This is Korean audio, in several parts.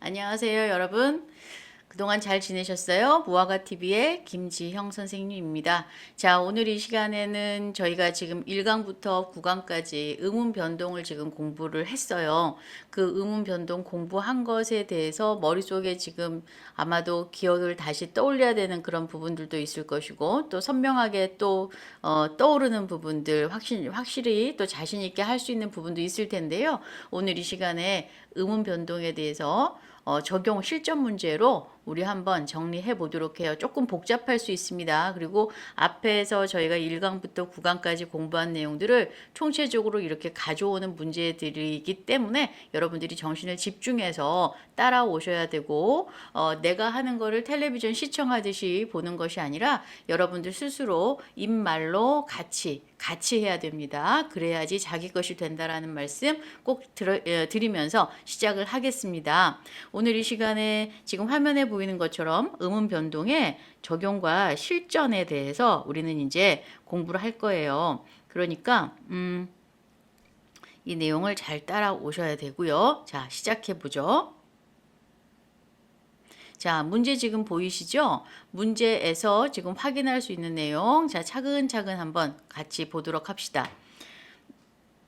안녕하세요, 여러분. 그동안 잘 지내셨어요? 무화과TV의 김지형 선생님입니다. 자, 오늘 이 시간에는 저희가 지금 1강부터 9강까지 음운 변동을 지금 공부를 했어요. 그 음운 변동 공부한 것에 대해서 머릿속에 지금 아마도 기억을 다시 떠올려야 되는 그런 부분들도 있을 것이고, 또 선명하게 또 떠오르는 부분들, 확실히 또 자신 있게 할 수 있는 부분도 있을 텐데요. 오늘 이 시간에 음운 변동에 대해서 적용 실전 문제로 우리 한번 정리해 보도록 해요. 조금 복잡할 수 있습니다. 그리고 앞에서 저희가 1강부터 9강까지 공부한 내용들을 총체적으로 이렇게 가져오는 문제들이기 때문에 여러분들이 정신을 집중해서 따라오셔야 되고 내가 하는 거를 텔레비전 시청하듯이 보는 것이 아니라 여러분들 스스로 입말로 같이 해야 됩니다. 그래야지 자기 것이 된다라는 말씀 꼭 드리면서 시작을 하겠습니다. 오늘 이 시간에 지금 화면에 보이는 것처럼 음운 변동의 적용과 실전에 대해서 우리는 이제 공부를 할 거예요. 그러니까 이 내용을 잘 따라오셔야 되고요. 자, 시작해 보죠. 자, 문제 지금 보이시죠? 문제에서 지금 확인할 수 있는 내용, 자, 차근차근 한번 같이 보도록 합시다.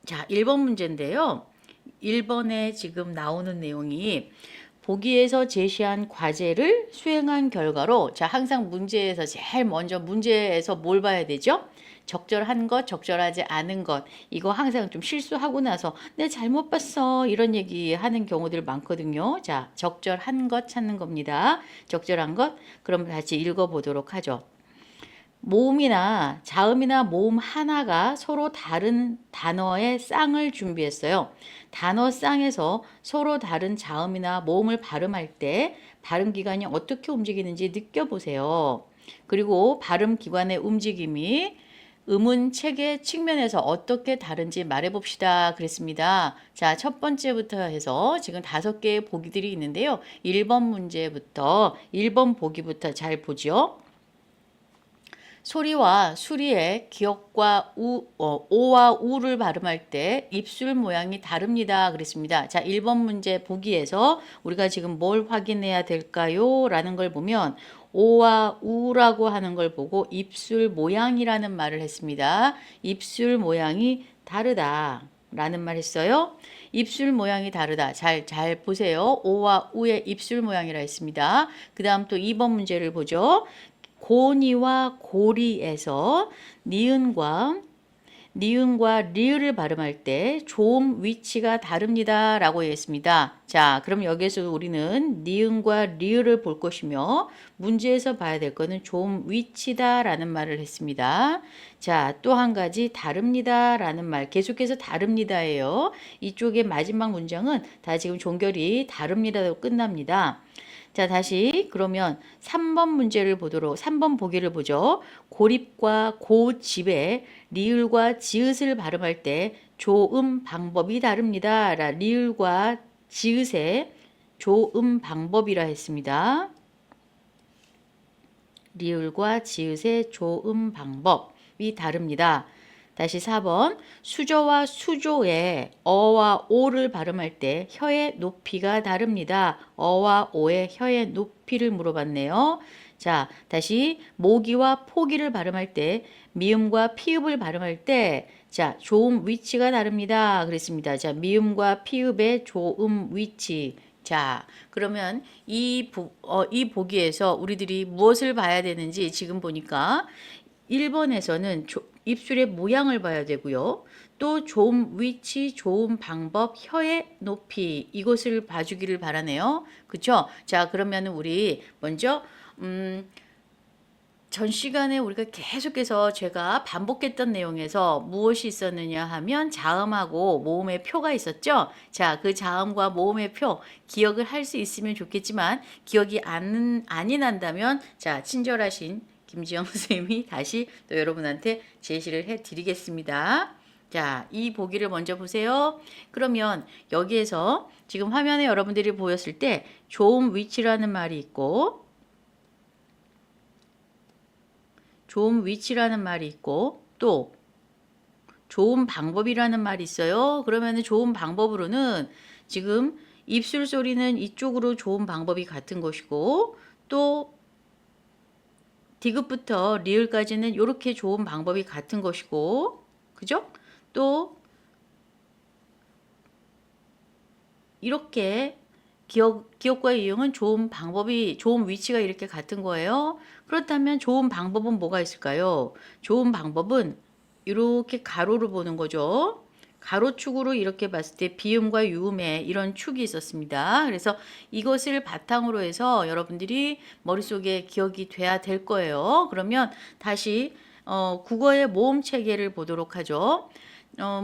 자, 1번 문제인데요. 1번에 지금 나오는 내용이 보기에서 제시한 과제를 수행한 결과로, 자, 항상 문제에서 제일 먼저 문제에서 뭘 봐야 되죠? 적절한 것, 적절하지 않은 것. 이거 항상 좀 실수하고 나서 내가 잘못 봤어. 이런 얘기 하는 경우들 많거든요. 자, 적절한 것 찾는 겁니다. 적절한 것. 그럼 다시 읽어보도록 하죠. 모음이나 자음이나 모음 하나가 서로 다른 단어의 쌍을 준비했어요. 단어 쌍에서 서로 다른 자음이나 모음을 발음할 때 발음 기관이 어떻게 움직이는지 느껴보세요. 그리고 발음 기관의 움직임이 음운 체계 측면에서 어떻게 다른지 말해봅시다. 그랬습니다. 자, 첫 번째부터 해서 지금 5개의 보기들이 있는데요. 1번 문제부터 1번 보기부터 잘 보죠. 소리와 수리의 기역과 오와 우를 발음할 때 입술 모양이 다릅니다. 그랬습니다. 자, 1번 문제 보기에서 우리가 지금 뭘 확인해야 될까요? 라는 걸 보면 오와 우라고 하는 걸 보고 입술 모양이라는 말을 했습니다. 입술 모양이 다르다. 라는 말 했어요. 입술 모양이 다르다. 잘 보세요. 오와 우의 입술 모양이라 했습니다. 그 다음 또 2번 문제를 보죠. 고니와 고리에서 니은과 리을을 발음할 때 조음 위치가 다릅니다. 라고 했습니다. 자, 그럼 여기서 우리는 니은과 리을을 볼 것이며 문제에서 봐야 될 거는 조음 위치다 라는 말을 했습니다. 자, 또 한 가지 다릅니다 라는 말, 계속해서 다릅니다예요. 이쪽의 마지막 문장은 다 지금 종결이 다릅니다로 끝납니다. 자, 다시 그러면 3번 보기를 보죠. 고립과 고집에 리을과 지읒을 발음할 때 조음 방법이 다릅니다. 리을과 지읒의 조음 방법이라 했습니다. 리을과 지읒의 조음 방법이 다릅니다. 다시 4번 수저와 수조의 어와 오를 발음할 때 혀의 높이가 다릅니다. 어와 오의 혀의 높이를 물어봤네요. 자, 다시 모기와 포기를 발음할 때 미음과 피읍을 발음할 때 자, 조음 위치가 다릅니다. 그랬습니다. 자, 미음과 피읍의 조음 위치. 자, 그러면 이 보기에서 우리들이 무엇을 봐야 되는지 지금 보니까 1번에서는 입술의 모양을 봐야 되고요. 또 조음 위치, 조음 방법, 혀의 높이 이것을 봐주기를 바라네요. 그쵸? 자, 그러면 우리 먼저 전 시간에 우리가 계속해서 제가 반복했던 내용에서 무엇이 있었느냐 하면 자음하고 모음의 표가 있었죠. 자, 그 자음과 모음의 표 기억을 할 수 있으면 좋겠지만 기억이 아니 난다면 자, 친절하신 김지영 선생님이 다시 또 여러분한테 제시를 해 드리겠습니다. 자, 이 보기를 먼저 보세요. 그러면 여기에서 지금 화면에 여러분들이 보였을 때 조음 위치라는 말이 있고 조음 위치라는 말이 있고 또 좋은 방법이라는 말이 있어요. 그러면 좋은 방법으로는 지금 입술 소리는 이쪽으로 좋은 방법이 같은 것이고 또 디귿부터 리을까지는 이렇게 좋은 방법이 같은 것이고 그죠? 또 이렇게 기억과 이용은 좋은 방법이 좋은 위치가 이렇게 같은 거예요. 그렇다면 좋은 방법은 뭐가 있을까요? 좋은 방법은 이렇게 가로로 보는 거죠. 가로축으로 이렇게 봤을 때 비음과 유음의 이런 축이 있었습니다. 그래서 이것을 바탕으로 해서 여러분들이 머릿속에 기억이 돼야 될 거예요. 그러면 다시 국어의 모음 체계를 보도록 하죠.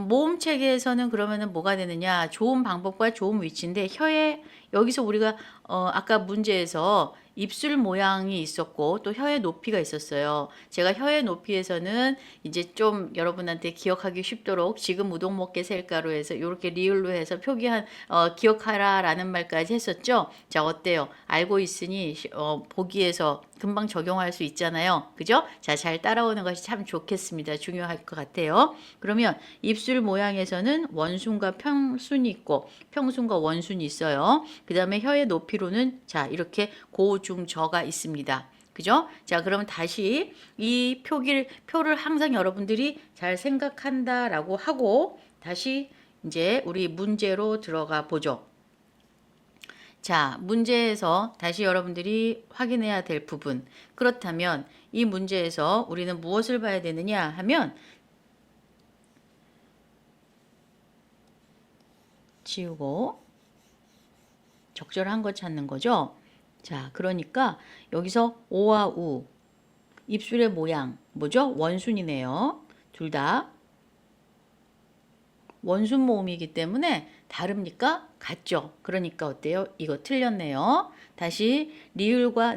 모음 체계에서는 그러면은 뭐가 되느냐? 좋은 방법과 좋은 위치인데 혀에 여기서 우리가 아까 문제에서 입술 모양이 있었고 또 혀의 높이가 있었어요. 제가 혀의 높이에서는 이제 좀 여러분한테 기억하기 쉽도록 지금 우동 먹게 셀까로 해서 이렇게 리을로 해서 표기한 기억하라라는 말까지 했었죠. 자, 어때요? 알고 있으니 보기에서 금방 적용할 수 있잖아요. 그죠? 자, 잘 따라오는 것이 참 좋겠습니다. 중요할 것 같아요. 그러면 입술 모양에서는 원순과 평순이 있고 평순과 원순이 있어요. 그 다음에 혀의 높이로는 자 이렇게 고, 중, 저가 있습니다. 그죠? 자, 그러면 다시 이 표를 항상 여러분들이 잘 생각한다라고 하고 다시 이제 우리 문제로 들어가 보죠. 자, 문제에서 다시 여러분들이 확인해야 될 부분. 그렇다면 이 문제에서 우리는 무엇을 봐야 되느냐 하면 지우고 적절한 거 찾는 거죠. 자, 그러니까 여기서 오와 우, 입술의 모양, 뭐죠? 원순이네요. 둘 다 원순 모음이기 때문에 다릅니까? 같죠? 그러니까 어때요? 이거 틀렸네요. 다시 니은과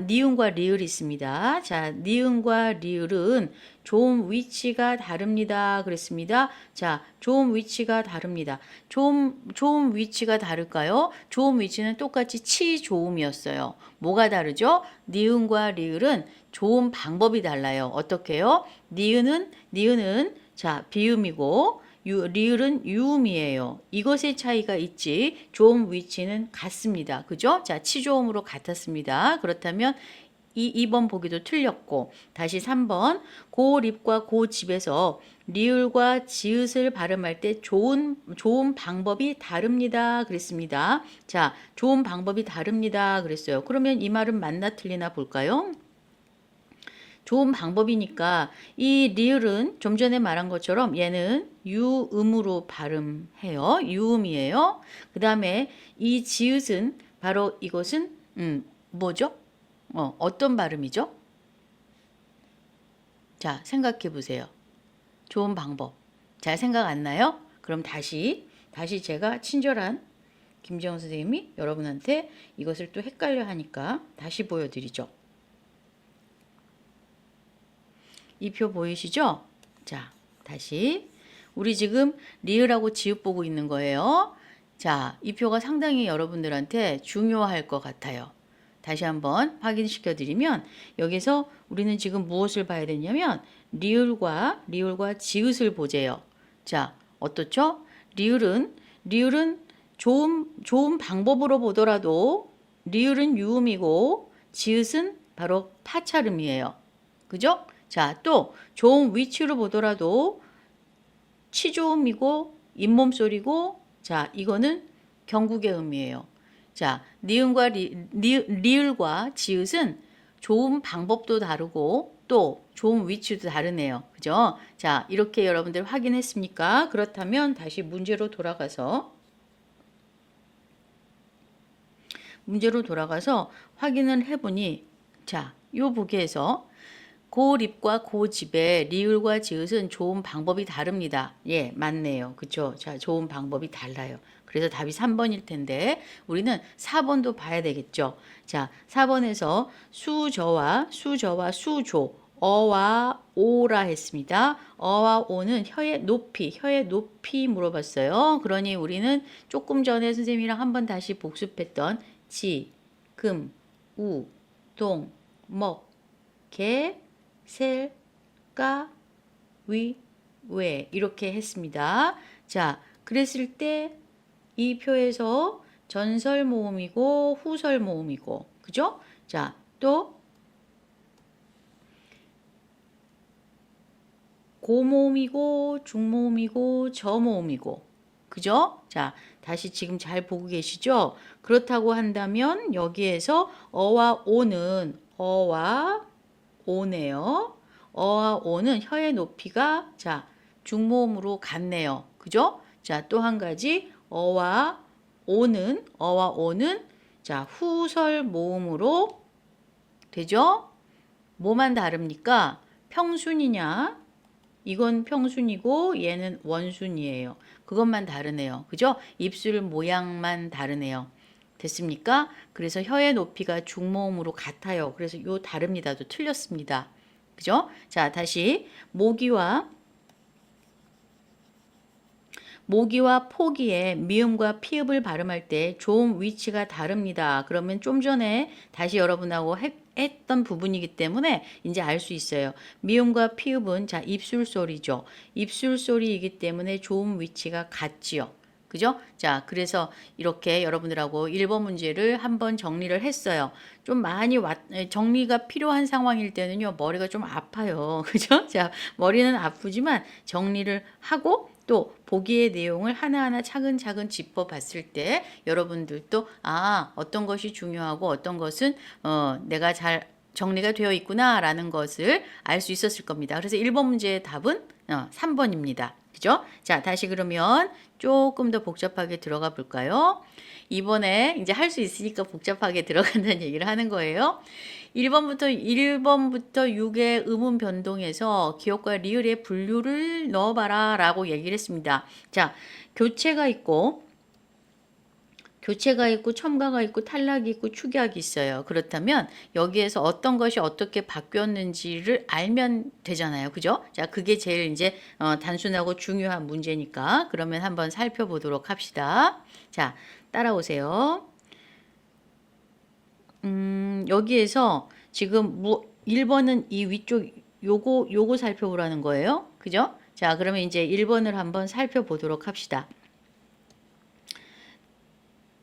리을이 있습니다. 자, 니은과 리을은 좋은 위치가 다릅니다. 그랬습니다. 자, 좋은 위치가 다릅니다. 좋은 위치가 다를까요? 좋은 위치는 똑같이 치좋음이었어요. 뭐가 다르죠? 니은과 리을은 좋은 방법이 달라요. 어떻게요? 니은은 자, 비음이고 리을은 유음이에요. 이것의 차이가 있지 좋음 위치는 같습니다. 그죠? 자, 치조음으로 같았습니다. 그렇다면 2번 보기도 틀렸고 다시 3번 고립과 고집에서 리을과 지읒을 발음할 때 좋은 방법이 다릅니다. 그랬습니다. 자, 좋은 방법이 다릅니다. 그랬어요. 그러면 이 말은 맞나 틀리나 볼까요? 좋은 방법이니까 이 리을은 좀 전에 말한 것처럼 얘는 유음으로 발음해요. 유음이에요. 그 다음에 이 지읒은 바로 이것은 뭐죠? 어떤 발음이죠? 자, 생각해 보세요. 좋은 방법. 잘 생각 안 나요? 그럼 다시 제가 친절한 김지영 선생님이 여러분한테 이것을 또 헷갈려 하니까 다시 보여드리죠. 이 표 보이시죠? 자, 다시 우리 지금 리을하고 지읒 보고 있는 거예요. 자, 이 표가 상당히 여러분들한테 중요할 것 같아요. 다시 한번 확인시켜 드리면 여기서 우리는 지금 무엇을 봐야 되냐면 리을과 지읒을 보재요. 자, 어떻죠? 리을은 좋은 방법으로 보더라도 리을은 유음이고 지읒은 바로 파찰음이에요. 그죠? 자, 또 좋은 위치로 보더라도 치조음이고 잇몸소리고 자, 이거는 경국의 음이에요. 자, 리을과 지읒은 좋은 방법도 다르고 또 좋은 위치도 다르네요. 그죠? 자, 이렇게 여러분들 확인했습니까? 그렇다면 다시 문제로 돌아가서 확인을 해보니 자, 요 보기에서 고립과 고집의 리을과 지읒은 좋은 방법이 다릅니다. 예, 맞네요. 그쵸? 자, 좋은 방법이 달라요. 그래서 답이 3번일 텐데 우리는 4번도 봐야 되겠죠. 자, 4번에서 수저와 수조, 어와 오라 했습니다. 어와 오는 혀의 높이 물어봤어요. 그러니 우리는 조금 전에 선생님이랑 한번 다시 복습했던 지, 금, 우, 동, 먹, 개, 셀, 까, 위, 왜 이렇게 했습니다. 자, 그랬을 때 이 표에서 전설 모음이고 후설 모음이고 그죠? 자, 또 고모음이고 중모음이고 저모음이고 그죠? 자, 다시 지금 잘 보고 계시죠? 그렇다고 한다면 여기에서 어와 오는 어와 오네요. 어와 오는 혀의 높이가 자, 중모음으로 같네요. 그죠? 자, 또 한 가지 어와 오는 자, 후설 모음으로 되죠? 뭐만 다릅니까? 평순이냐? 이건 평순이고 얘는 원순이에요. 그것만 다르네요. 그죠? 입술 모양만 다르네요. 됐습니까? 그래서 혀의 높이가 중모음으로 같아요. 그래서 요 다릅니다도 틀렸습니다. 그죠? 자, 다시 모기와 포기에 미음과 피읍을 발음할 때 조음 위치가 다릅니다. 그러면 좀 전에 다시 여러분하고 했던 부분이기 때문에 이제 알 수 있어요. 미음과 피읍은 자 입술 소리죠. 입술 소리이기 때문에 조음 위치가 같지요. 그죠? 자, 그래서 이렇게 여러분들하고 1번 문제를 한번 정리를 했어요. 좀 많이 정리가 필요한 상황일 때는요, 머리가 좀 아파요. 그죠? 자, 머리는 아프지만 정리를 하고 또 보기의 내용을 하나하나 차근차근 짚어봤을 때 여러분들도 어떤 것이 중요하고 어떤 것은 내가 잘 정리가 되어 있구나라는 것을 알 수 있었을 겁니다. 그래서 1번 문제의 답은 3번입니다. 그죠? 자, 다시 그러면 조금 더 복잡하게 들어가 볼까요? 이번에 이제 할 수 있으니까 복잡하게 들어간다는 얘기를 하는 거예요. 1번부터 6의 음운 변동에서 기억과 리을의 분류를 넣어봐라 라고 얘기를 했습니다. 자, 교체가 있고 첨가가 있고 탈락이 있고 축약이 있어요. 그렇다면 여기에서 어떤 것이 어떻게 바뀌었는지를 알면 되잖아요. 그죠? 자, 그게 제일 이제 단순하고 중요한 문제니까 그러면 한번 살펴보도록 합시다. 자, 따라오세요. 여기에서 지금 1번은 이 위쪽 요거 살펴보라는 거예요. 그죠? 자, 그러면 이제 1번을 한번 살펴보도록 합시다.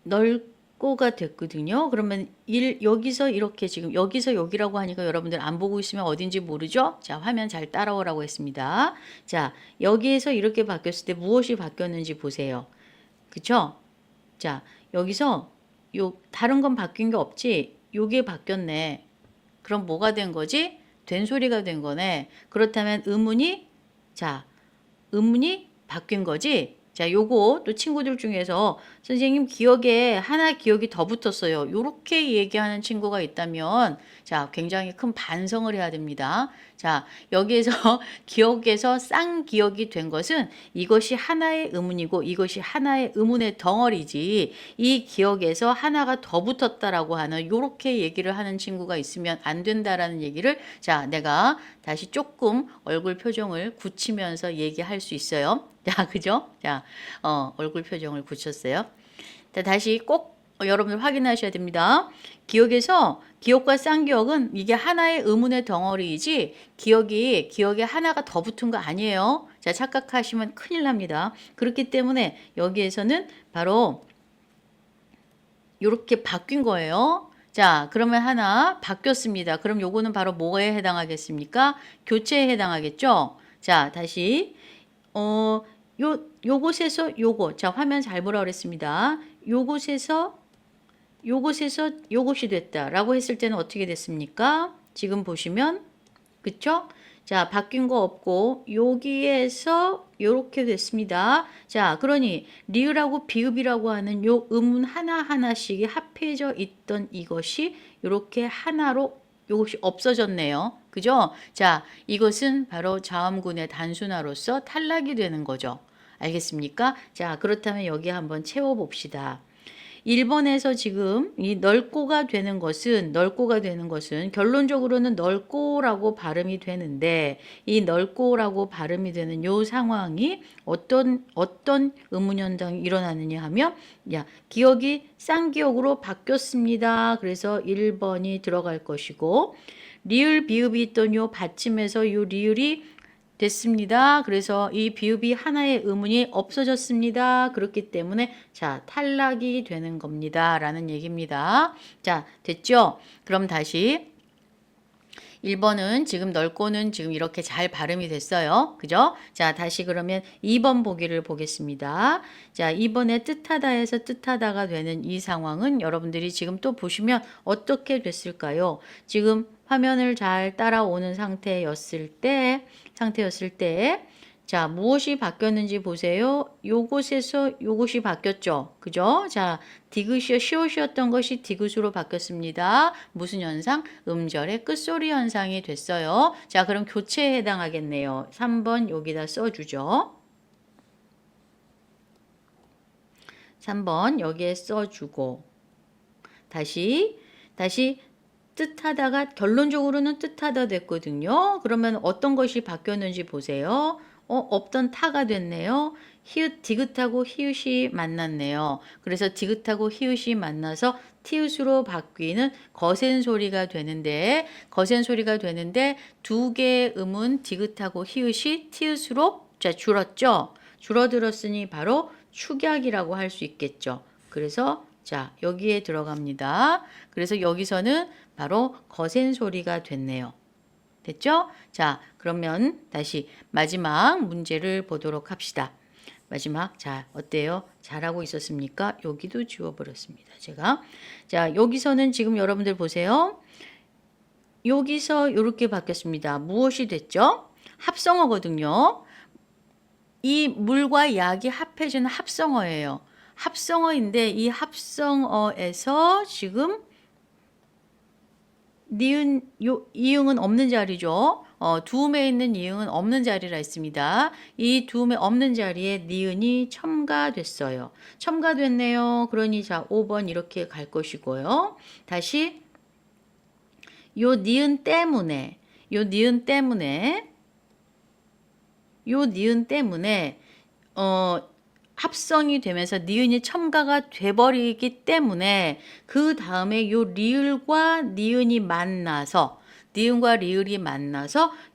넓고가 됐거든요. 그러면 여기서 이렇게 지금 여기서 여기라고 하니까 여러분들 안 보고 있으면 어딘지 모르죠? 자, 화면 잘 따라오라고 했습니다. 자, 여기에서 이렇게 바뀌었을 때 무엇이 바뀌었는지 보세요. 그쵸? 자, 여기서 다른 건 바뀐 게 없지? 요게 바뀌었네. 그럼 뭐가 된 거지? 된 소리가 된 거네. 그렇다면 음운이 바뀐 거지? 자, 요거 또 친구들 중에서 선생님 기억에 하나 기억이 더 붙었어요. 요렇게 얘기하는 친구가 있다면 자, 굉장히 큰 반성을 해야 됩니다. 자, 여기에서 기억에서 쌍기억이 된 것은 이것이 하나의 음운이고 이것이 하나의 음운의 덩어리지 이 기억에서 하나가 더 붙었다라고 하는 요렇게 얘기를 하는 친구가 있으면 안 된다라는 얘기를 자, 내가 다시 조금 얼굴 표정을 굳히면서 얘기할 수 있어요. 자, 그죠? 자, 얼굴 표정을 굳혔어요. 자, 다시 꼭 여러분들 확인하셔야 됩니다. 기억과 쌍기억은 이게 하나의 의문의 덩어리이지 기억에 하나가 더 붙은 거 아니에요. 자, 착각하시면 큰일 납니다. 그렇기 때문에 여기에서는 바로 이렇게 바뀐 거예요. 자, 그러면 하나 바뀌었습니다. 그럼 요거는 바로 뭐에 해당하겠습니까? 교체에 해당하겠죠? 자, 다시 요곳에서 요거 자 화면 잘 보라 그랬습니다. 요곳에서 요것이 됐다라고 했을 때는 어떻게 됐습니까? 지금 보시면 그쵸? 자, 바뀐 거 없고 여기에서 요렇게 됐습니다. 자, 그러니 리을하고 비읍이라고 하는 요 음운 하나하나씩이 합해져 있던 이것이 요렇게 하나로 요것이 없어졌네요. 그죠? 자, 이것은 바로 자음군의 단순화로서 탈락이 되는 거죠. 알겠습니까? 자, 그렇다면 여기 한번 채워봅시다. 1번에서 지금 이 넓고가 되는 것은 결론적으로는 넓고라고 발음이 되는데 이 넓고라고 발음이 되는 요 상황이 어떤 의문 현상이 일어나느냐 하면 기억이 쌍기억으로 바뀌었습니다. 그래서 1번이 들어갈 것이고 리을 비읍이 있던 요 받침에서 요 리을이 됐습니다. 그래서 이 비읍이 하나의 의문이 없어졌습니다. 그렇기 때문에 자, 탈락이 되는 겁니다. 라는 얘기입니다. 자, 됐죠? 그럼 다시 1번은 지금 넓고는 지금 이렇게 잘 발음이 됐어요. 그죠? 자, 다시 그러면 2번 보기를 보겠습니다. 자, 2번에 뜻하다에서 뜻하다가 되는 이 상황은 여러분들이 지금 또 보시면 어떻게 됐을까요? 지금 화면을 잘 따라오는 상태였을 때, 자, 무엇이 바뀌었는지 보세요. 요곳에서 요것이 바뀌었죠. 그죠? 자, 디귿이요, 시옷이었던 것이 디귿으로 바뀌었습니다. 무슨 현상? 음절의 끝소리 현상이 됐어요. 자, 그럼 교체에 해당하겠네요. 3번 여기다 써주죠. 3번 여기에 써주고 다시 뜻하다가 결론적으로는 뜻하다 됐거든요. 그러면 어떤 것이 바뀌었는지 보세요. 없던 타가 됐네요. 히읗, 디귿하고 히읗이 만났네요. 그래서 디귿하고 히읗이 만나서 티읕으로 바뀌는 거센 소리가 되는데 두 개의 음은 디귿하고 히읗이 티읕으로 자, 줄었죠. 줄어들었으니 바로 축약이라고 할 수 있겠죠. 그래서 자, 여기에 들어갑니다. 그래서 여기서는 바로 거센 소리가 됐네요. 됐죠? 자, 그러면 다시 마지막 문제를 보도록 합시다. 마지막, 자, 어때요? 잘하고 있었습니까? 여기도 지워버렸습니다. 제가. 자, 여기서는 지금 여러분들 보세요. 여기서 이렇게 바뀌었습니다. 무엇이 됐죠? 합성어거든요. 이 물과 약이 합해지는 합성어예요. 합성어인데 이 합성어에서 지금 니은 이응은 없는 자리죠. 두음에 있는 이응은 없는 자리라 했습니다. 이 두음에 없는 자리에 니은이 첨가됐어요. 첨가됐네요. 그러니 자 5번 이렇게 갈 것이고요. 다시 요 니은 때문에 합성이 되면서 니은이 첨가가 돼버리기 때문에 그 다음에 요 리을과 니은이 만나서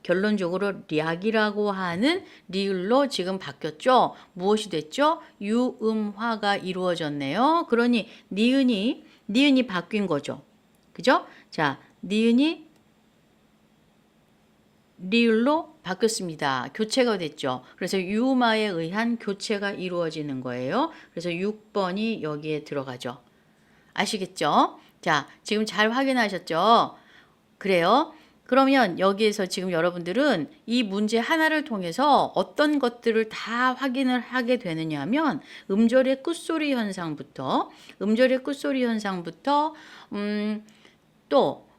결론적으로 략이라고 하는 리을로 지금 바뀌었죠. 무엇이 됐죠? 유음화가 이루어졌네요. 그러니 니은이 바뀐 거죠. 그죠? 자, 니은이 리을로 바뀌었습니다. 교체가 됐죠. 그래서 유음화에 의한 교체가 이루어지는 거예요. 그래서 6번이 여기에 들어가죠. 아시겠죠? 자, 지금 잘 확인하셨죠? 그래요. 그러면 여기에서 지금 여러분들은 이 문제 하나를 통해서 어떤 것들을 다 확인을 하게 되느냐 하면 음절의 끝소리 현상부터 또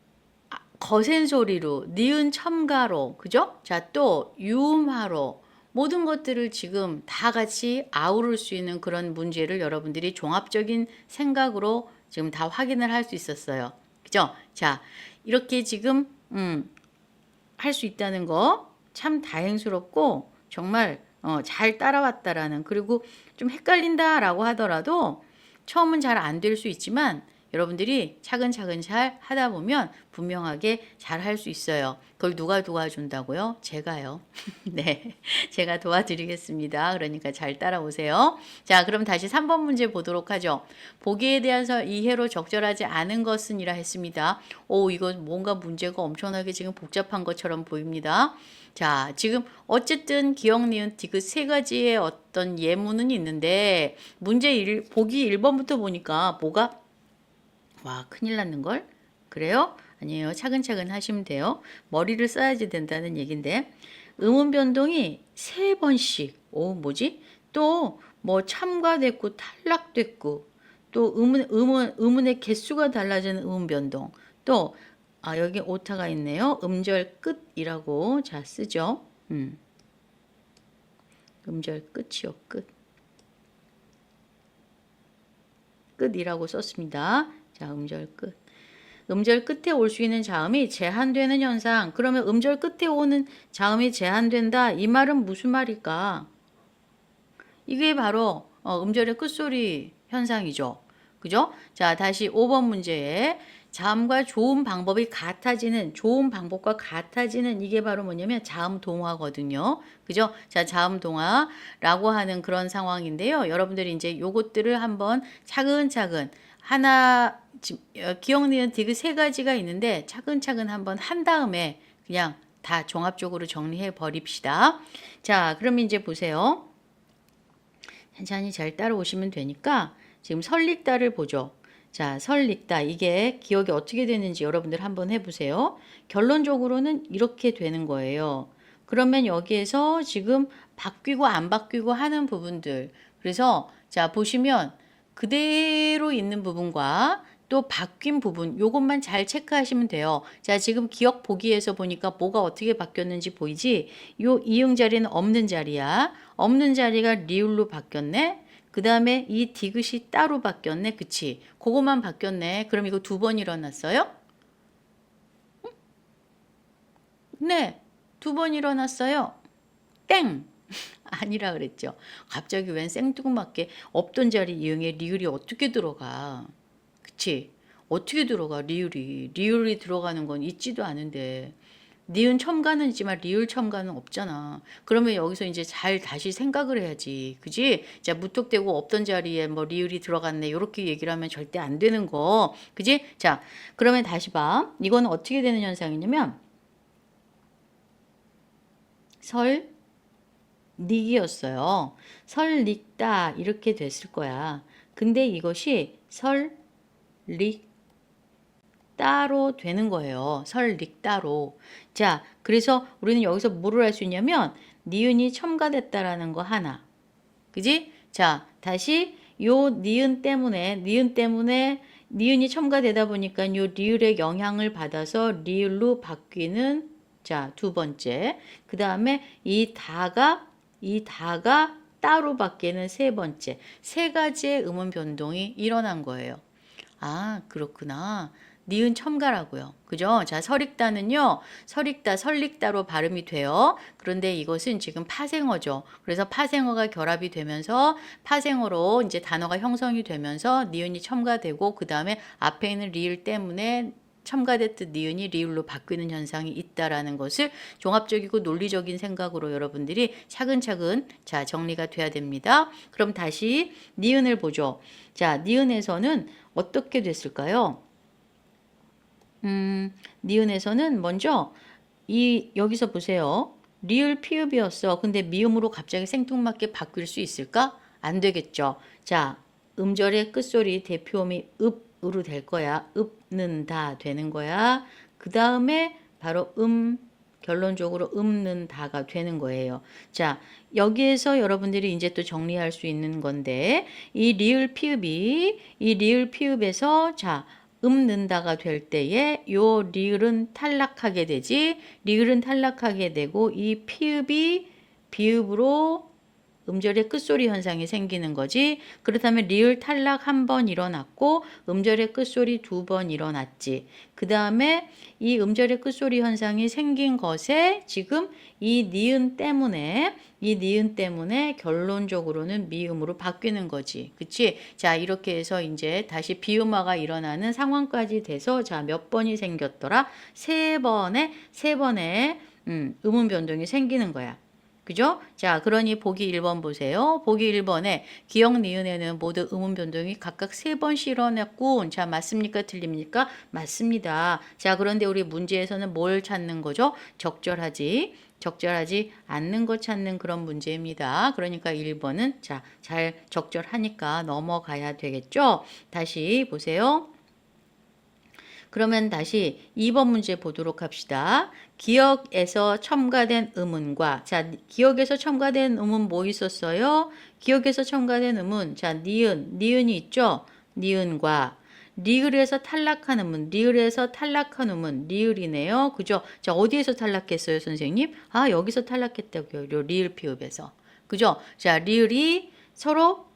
거센 소리로, 니은 첨가로, 그죠? 자, 또 유음화로 모든 것들을 지금 다 같이 아우를 수 있는 그런 문제를 여러분들이 종합적인 생각으로 지금 다 확인을 할 수 있었어요. 그죠? 자, 이렇게 지금 할 수 있다는 거 참 다행스럽고 정말 잘 따라왔다라는, 그리고 좀 헷갈린다라고 하더라도 처음은 잘 안 될 수 있지만 여러분들이 차근차근 잘 하다 보면 분명하게 잘 할 수 있어요. 그걸 누가 도와준다고요? 제가요. 네, 제가 도와드리겠습니다. 그러니까 잘 따라오세요. 자, 그럼 다시 3번 문제 보도록 하죠. 보기에 대해서 이해로 적절하지 않은 것은 이라 했습니다. 이거 뭔가 문제가 엄청나게 지금 복잡한 것처럼 보입니다. 자, 지금 어쨌든 기억, 니은, 디귿 세 가지의 어떤 예문은 있는데 보기 1번부터 보니까 뭐가 와, 큰일 났는걸? 그래요? 아니에요. 차근차근 하시면 돼요. 머리를 써야지 된다는 얘긴데. 음운 변동이 3번씩. 뭐지? 또 뭐 첨가됐고 탈락됐고 또 음운의 개수가 달라지는 음운 변동. 또 여기 오타가 있네요. 음절 끝이라고 자 쓰죠. 음절 끝이요. 끝이라고 썼습니다. 자, 음절 끝. 음절 끝에 올 수 있는 자음이 제한되는 현상. 그러면 음절 끝에 오는 자음이 제한된다. 이 말은 무슨 말일까? 이게 바로 음절의 끝소리 현상이죠. 그죠? 자, 다시 5번 문제에 자음과 좋은 방법이 같아지는, 좋은 방법과 같아지는 이게 바로 뭐냐면 자음 동화거든요. 그죠? 자, 자음 동화라고 하는 그런 상황인데요. 여러분들이 이제 요것들을 한번 차근차근 하나, 기억, 니은, 디귿 세 가지가 있는데 차근차근 한번 한 다음에 그냥 다 종합적으로 정리해 버립시다. 자, 그럼 이제 보세요. 천천히 잘 따라오시면 되니까 지금 설릭다를 보죠. 자, 설릭다. 이게 기억이 어떻게 되는지 여러분들 한번 해보세요. 결론적으로는 이렇게 되는 거예요. 그러면 여기에서 지금 바뀌고 안 바뀌고 하는 부분들. 그래서 자, 보시면 그대로 있는 부분과 또 바뀐 부분 요것만 잘 체크하시면 돼요. 자, 지금 기억 보기에서 보니까 뭐가 어떻게 바뀌었는지 보이지? 요 이응 자리는 없는 자리야. 없는 자리가 리을로 바뀌었네. 그 다음에 이 디귿이 따로 바뀌었네. 그치? 그것만 바뀌었네. 그럼 이거 두 번 일어났어요? 네. 두 번 일어났어요. 땡! 아니라 그랬죠. 갑자기 웬 생뚱맞게 없던 자리 이응에 리을이 어떻게 들어가? 그치? 어떻게 들어가 리을이. 리을이 들어가는 건 있지도 않은데. 니은 첨가는 있지만 리을 첨가는 없잖아. 그러면 여기서 이제 잘 다시 생각을 해야지. 그지? 자, 무턱대고 없던 자리에 뭐 리을이 들어갔네. 이렇게 얘기를 하면 절대 안 되는 거. 그지? 자, 그러면 다시 봐. 이거는 어떻게 되는 현상이냐면 설릭이었어요. 설릭다 이렇게 됐을 거야. 근데 이것이 설릭 따로 되는 거예요. 설릭따로. 자, 그래서 우리는 여기서 뭐를 할 수 있냐면 니은이 첨가됐다라는 거 하나. 그지? 자, 다시 요 니은 때문에 니은이 첨가되다 보니까 요 리을의 영향을 받아서 리을로 바뀌는 자, 두 번째. 그 다음에 이 다가 따로 바뀌는 세 번째. 세 가지의 음운 변동이 일어난 거예요. 아, 그렇구나. 니은 첨가라고요. 그죠? 자, 설익다는요. 설릭다로 발음이 돼요. 그런데 이것은 지금 파생어죠. 그래서 파생어가 결합이 되면서 파생어로 이제 단어가 형성이 되면서 니은이 첨가되고 그다음에 앞에 있는 리을 때문에 첨가됐던 니은이 리을로 바뀌는 현상이 있다라는 것을 종합적이고 논리적인 생각으로 여러분들이 차근차근 자, 정리가 돼야 됩니다. 그럼 다시 니은을 보죠. 자, 니은에서는 어떻게 됐을까요? 니은에서는 먼저 여기서 보세요. 리을 피읍이었어. 근데 미음으로 갑자기 생뚱맞게 바뀔 수 있을까? 안 되겠죠. 자, 음절의 끝소리 대표음이 읍으로 될 거야. 읍는다 되는 거야. 그 다음에 바로 결론적으로 읍는다가 되는 거예요. 자, 여기에서 여러분들이 이제 또 정리할 수 있는 건데 이 리을 피읍에서 자, 읍는다가 될 때에 요 리을은 탈락하게 되지. 리을은 탈락하게 되고 이 피읍이 비읍으로 음절의 끝소리 현상이 생기는 거지. 그렇다면 리을 탈락 한 번 일어났고 음절의 끝소리 두 번 일어났지. 그 다음에 이 음절의 끝소리 현상이 생긴 것에 지금 이 니은 때문에 결론적으로는 미음으로 바뀌는 거지. 그치? 자, 이렇게 해서 이제 다시 비음화가 일어나는 상황까지 돼서 자, 몇 번이 생겼더라? 세 번의 음운 변동이 생기는 거야. 그죠? 자, 그러니 보기 1번 보세요. 보기 1번에 기역, 니은에는 모두 음운 변동이 각각 3번씩 일어났고, 자, 맞습니까? 틀립니까? 맞습니다. 자, 그런데 우리 문제에서는 뭘 찾는 거죠? 적절하지 않는 것 찾는 그런 문제입니다. 그러니까 1번은 자, 잘 적절하니까 넘어가야 되겠죠? 다시 보세요. 그러면 다시 2번 문제 보도록 합시다. 기억에서 첨가된 음운과 자, 기억에서 첨가된 음운 뭐 있었어요? 기억에서 첨가된 음운 자, 니은이 있죠? 니은과 리을에서 탈락한 음운, 리을이네요. 그죠? 자, 어디에서 탈락했어요, 선생님? 아, 여기서 탈락했다고요. 리을 피읍에서. 그죠? 자, 리을이 서로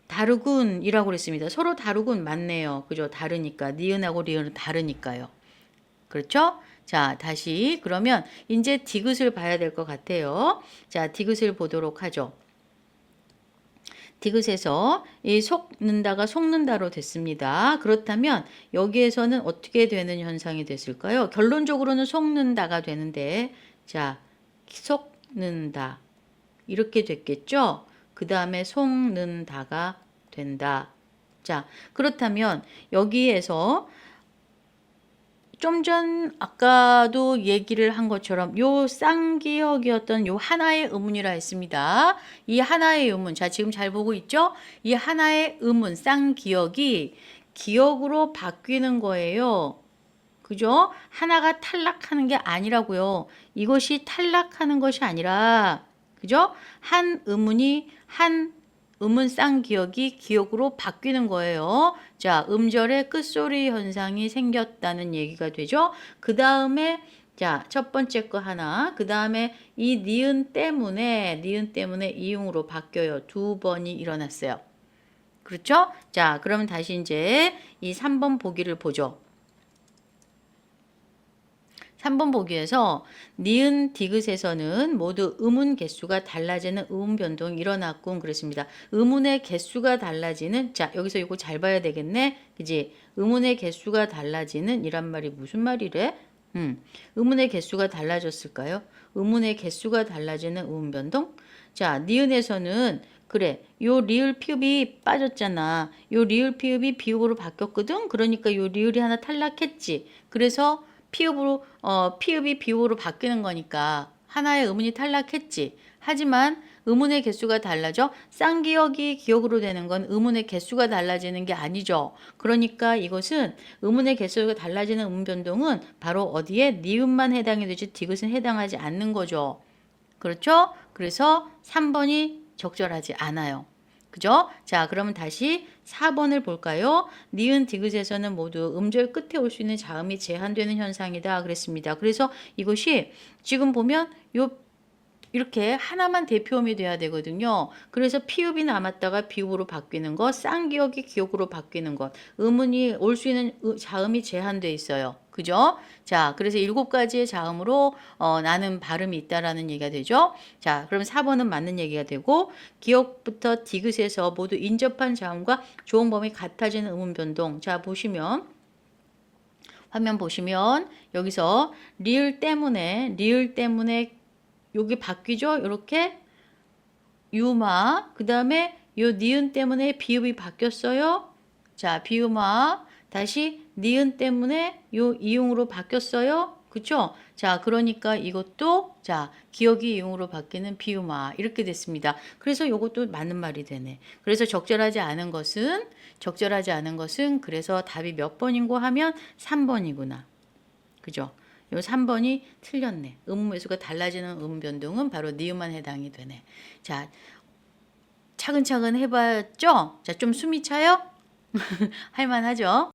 다르군이라고 그랬습니다. 서로 다르군 맞네요. 그죠? 다르니까. 니은하고 리은은 다르니까요. 그렇죠? 자, 다시 그러면 이제 디귿을 봐야 될 것 같아요. 자, 디귿을 보도록 하죠. 디귿에서 이 속는다가 속는다로 됐습니다. 그렇다면 여기에서는 어떻게 되는 현상이 됐을까요? 결론적으로는 속는다가 되는데, 자, 속는다. 이렇게 됐겠죠? 그 다음에 속는다가 된다. 자, 그렇다면 여기에서 좀 전 아까도 얘기를 한 것처럼 요 쌍기역이었던 요 하나의 의문이라 했습니다. 이 하나의 의문, 자 지금 잘 보고 있죠? 이 하나의 의문 쌍기역이 기역으로 바뀌는 거예요. 그죠? 하나가 탈락하는 게 아니라고요. 이것이 탈락하는 것이 아니라, 그죠? 한 의문이 한 음은 쌍기역이 기역으로 바뀌는 거예요. 자, 음절의 끝소리 현상이 생겼다는 얘기가 되죠. 그 다음에 자, 첫 번째 거 하나, 그 다음에 이 니은 때문에 이응으로 바뀌어요. 두 번이 일어났어요. 그렇죠? 자, 그러면 다시 이제 이 3번 보기를 보죠. 3번 보기에서 니은 디귿에서는 모두 음운 개수가 달라지는 음운 변동이 일어났군 그랬습니다. 음운의 개수가 달라지는, 자 여기서 이거 잘 봐야 되겠네. 그지? 음운의 개수가 달라지는 이란 말이 무슨 말이래? 음운의 개수가 달라졌을까요? 음운의 개수가 달라지는 음운 변동? 자, 니은에서는 그래, 요 리을 피읍이 빠졌잖아. 요 리을 피읍이 비읍으로 바뀌었거든. 그러니까 요 리을이 하나 탈락했지. 그래서 피읍이 비읍으로 바뀌는 거니까 하나의 음운이 탈락했지. 하지만 음운의 개수가 달라져. 쌍기역이 기역으로 되는 건 음운의 개수가 달라지는 게 아니죠. 그러니까 이것은 음운의 개수가 달라지는 음운 변동은 바로 어디에 니은만 해당이 되지 디귿은 해당하지 않는 거죠. 그렇죠? 그래서 3번이 적절하지 않아요. 그죠? 자, 그러면 다시 4번을 볼까요? 니은 디귿에서는 모두 음절 끝에 올 수 있는 자음이 제한되는 현상이다 그랬습니다. 그래서 이것이 지금 보면 요 이렇게 하나만 대표음이 돼야 되거든요. 그래서 피읍이 남았다가 비읍으로 바뀌는 것, 쌍기역이 기역으로 바뀌는 것, 음운이 올 수 있는 자음이 제한돼 있어요. 그죠? 자, 그래서 7가지의 자음으로 나는 발음이 있다라는 얘기가 되죠. 자, 그럼 4번은 맞는 얘기가 되고, 기역부터 디귿에서 모두 인접한 자음과 조음범위 같아지는 음운 변동. 자, 보시면 화면 보시면 여기서 리을 때문에 여기 바뀌죠? 이렇게 유마, 그 다음에 요 니은 때문에 비읍이 바뀌었어요. 자, 비유마 다시 니은 때문에 요 이용으로 바뀌었어요. 그쵸? 자, 그러니까 이것도 자, 기억이 이용으로 바뀌는 비유마 이렇게 됐습니다. 그래서 요것도 맞는 말이 되네. 그래서 적절하지 않은 것은 그래서 답이 몇 번인고 하면 3번이구나. 그죠? 요 3번이 틀렸네. 음음 매수가 달라지는 음 변동은 바로 니은만 해당이 되네. 자, 차근차근 해봤죠? 자, 좀 숨이 차요? 할만하죠?